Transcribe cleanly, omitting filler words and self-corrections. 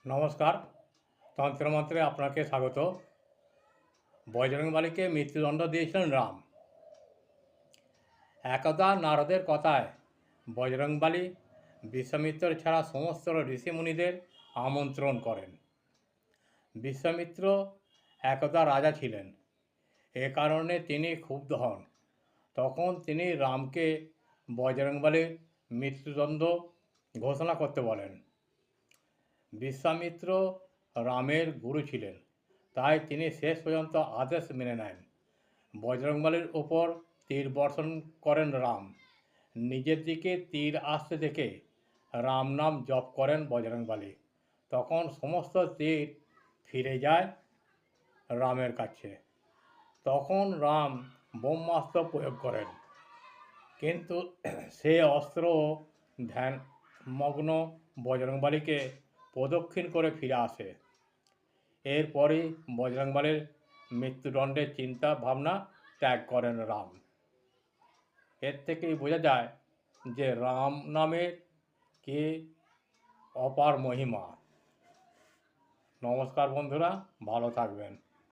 নমস্কার। তন্ত্রমন্ত্রে আপনাকে স্বাগত। বজরংবলীকে মৃত্যুদণ্ড দিয়েছিলেন রাম। একদা নারদের কথায় বজরংবলী বিশ্বামিত্র ছাড়া সমস্ত ঋষিমুনিদের আমন্ত্রণ করেন। বিশ্বামিত্র একদা রাজা ছিলেন, এ কারণে তিনি ক্ষুব্ধ হন। তখন তিনি রামকে বজরংবলীর মৃত্যুদণ্ড ঘোষণা করতে বলেন। বিশ্বামিত্র রামের গুরু ছিলেন, তাই তিনি শেষ পর্যন্ত আদেশ মেনে নেন। বজরংবলীর ওপর তীর বর্ষণ করেন রাম। নিজের দিকে তীর আসতে দেখে রাম নাম জপ করেন বজরংবলী। তখন সমস্ত তীর ফিরে যায় রামের কাছে। তখন রাম ব্রহ্মাস্ত্র প্রয়োগ করেন, কিন্তু সে অস্ত্র ধ্যানমগ্ন বজরংবলীকে প্রদক্ষিণ করে ফিরে আসে। এরপরই বজরংবলীর মৃত্যুদণ্ডের চিন্তা ভাবনা ত্যাগ করেন রাম। এর থেকেই বোঝা যায় যে রাম নামের কি অপার মহিমা। নমস্কার বন্ধুরা, ভালো থাকবেন।